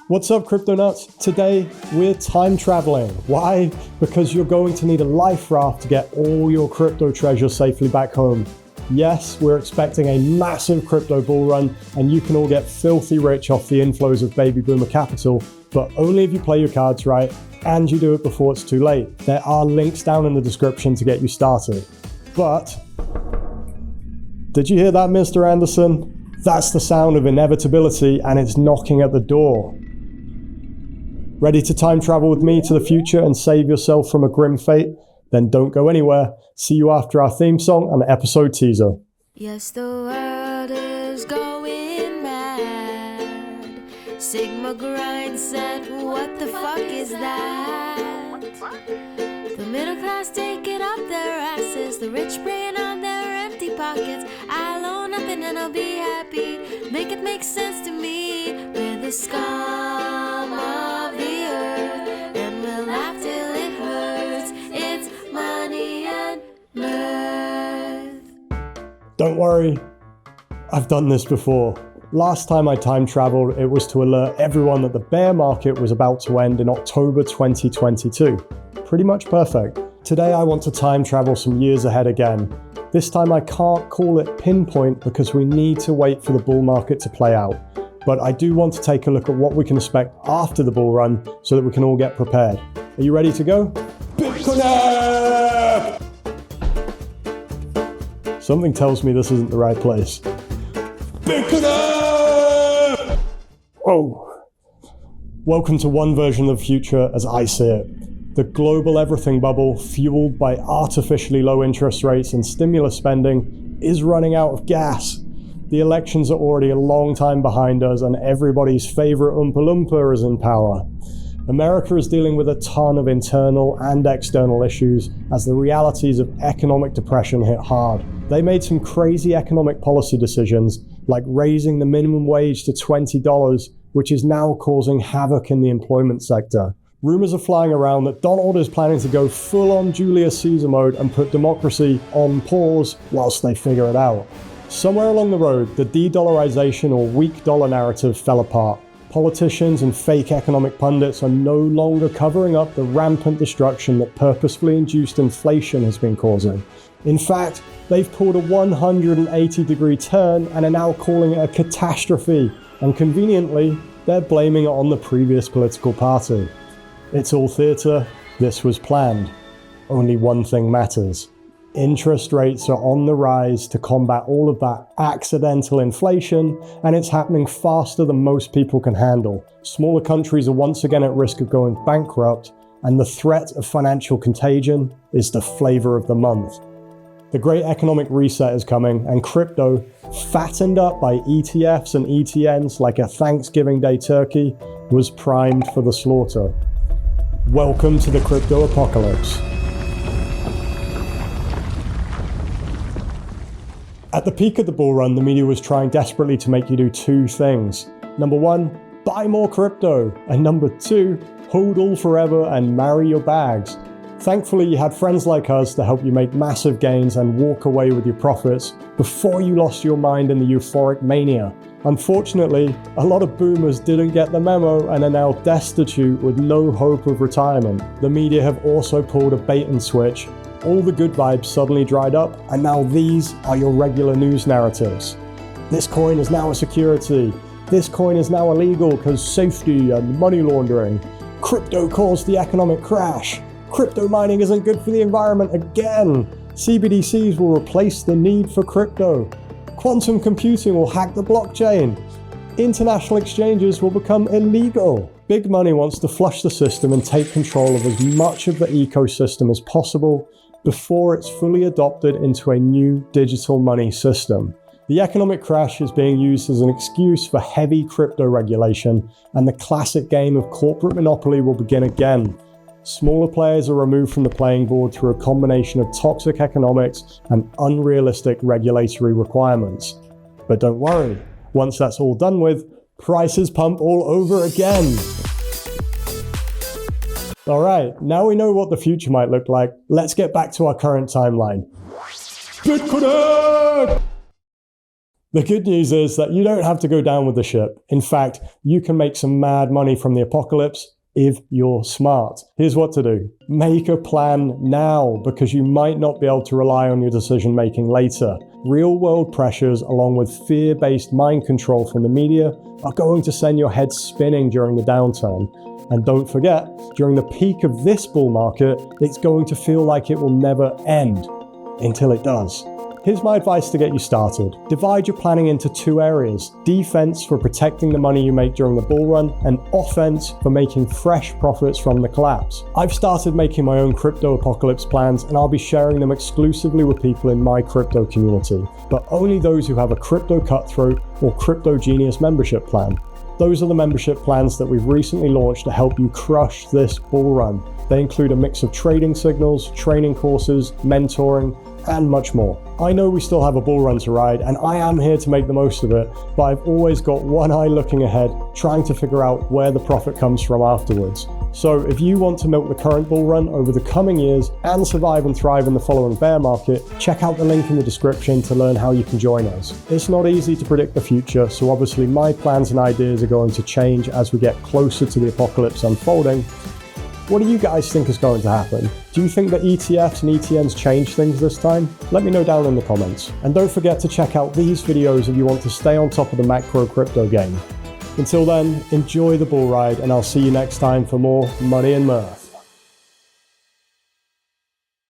What's up, crypto nuts? Today, we're time traveling. Why? Because you're going to need a life raft to get all your crypto treasure safely back home. Yes, we're expecting a massive crypto bull run, and you can all get filthy rich off the inflows of baby boomer capital, but only if you play your cards right and you do it before it's too late. There are links down in the description to get you started. But, did you hear that, Mr. Anderson? That's the sound of inevitability, and it's knocking at the door. Ready to time travel with me to the future and save yourself from a grim fate? Then don't go anywhere. See you after our theme song and episode teaser. Yes, the world is going mad. Sigma grind set, what the fuck is that? The middle class taking up their asses, the rich preying on their empty pockets. I'll own nothing and I'll be happy. Make it make sense to me. We're the scum of the earth, and we'll laugh till it hurts. It's Money and Mirth. Don't worry, I've done this before. Last time I time traveled, it was to alert everyone that the bear market was about to end in October 2022. Pretty much perfect. Today I want to time travel some years ahead again. This time I can't call it pinpoint because we need to wait for the bull market to play out. But I do want to take a look at what we can expect after the bull run so that we can all get prepared. Are you ready to go? Bitconnect! Something tells me this isn't the right place. Bitconnect! Oh. Welcome to one version of the future as I see it. The global everything bubble, fueled by artificially low interest rates and stimulus spending, is running out of gas. The elections are already a long time behind us, and everybody's favorite Oompa Loompa is in power. America is dealing with a ton of internal and external issues as the realities of economic depression hit hard. They made some crazy economic policy decisions, like raising the minimum wage to $20, which is now causing havoc in the employment sector. Rumors are flying around that Donald is planning to go full-on Julius Caesar mode and put democracy on pause whilst they figure it out. Somewhere along the road, the de-dollarization or weak dollar narrative fell apart. Politicians and fake economic pundits are no longer covering up the rampant destruction that purposefully induced inflation has been causing. In fact, they've pulled a 180-degree turn and are now calling it a catastrophe, and conveniently, they're blaming it on the previous political party. It's all theatre, this was planned. Only one thing matters. Interest rates are on the rise to combat all of that accidental inflation, and it's happening faster than most people can handle. Smaller countries are once again at risk of going bankrupt, and the threat of financial contagion is the flavor of the month. The great economic reset is coming, and crypto, fattened up by ETFs and ETNs like a Thanksgiving Day turkey, was primed for the slaughter. Welcome to the crypto apocalypse. At the peak of the bull run, the media was trying desperately to make you do two things. Number one, buy more crypto. And number two, hodl forever and marry your bags. Thankfully, you had friends like us to help you make massive gains and walk away with your profits before you lost your mind in the euphoric mania. Unfortunately, a lot of boomers didn't get the memo and are now destitute with no hope of retirement. The media have also pulled a bait and switch. All the good vibes suddenly dried up, and now these are your regular news narratives. This coin is now a security. This coin is now illegal because safety and money laundering. Crypto caused the economic crash. Crypto mining isn't good for the environment again. CBDCs will replace the need for crypto. Quantum computing will hack the blockchain. International exchanges will become illegal. Big money wants to flush the system and take control of as much of the ecosystem as possible before it's fully adopted into a new digital money system. The economic crash is being used as an excuse for heavy crypto regulation, and the classic game of corporate monopoly will begin again. Smaller players are removed from the playing board through a combination of toxic economics and unrealistic regulatory requirements. But don't worry, once that's all done with, prices pump all over again. Alright, now we know what the future might look like, let's get back to our current timeline. Bitconnect! The good news is that you don't have to go down with the ship. In fact, you can make some mad money from the apocalypse if you're smart. Here's what to do. Make a plan now, because you might not be able to rely on your decision making later. Real world pressures, along with fear-based mind control from the media, are going to send your head spinning during the downturn. And don't forget, during the peak of this bull market, it's going to feel like it will never end, until it does. Here's my advice to get you started. Divide your planning into two areas: defense for protecting the money you make during the bull run, and offense for making fresh profits from the collapse. I've started making my own crypto apocalypse plans, and I'll be sharing them exclusively with people in my crypto community, but only those who have a Crypto Cutthroat or Crypto Genius membership plan. Those are the membership plans that we've recently launched to help you crush this bull run. They include a mix of trading signals, training courses, mentoring, and much more. I know we still have a bull run to ride, and I am here to make the most of it, but I've always got one eye looking ahead, trying to figure out where the profit comes from afterwards. So if you want to milk the current bull run over the coming years and survive and thrive in the following bear market, check out the link in the description to learn how you can join us. It's not easy to predict the future, so obviously my plans and ideas are going to change as we get closer to the apocalypse unfolding. What do you guys think is going to happen? Do you think that ETFs and ETNs change things this time? Let me know down in the comments. And don't forget to check out these videos if you want to stay on top of the macro crypto game. Until then, enjoy the bull ride, and I'll see you next time for more Money and Mirth.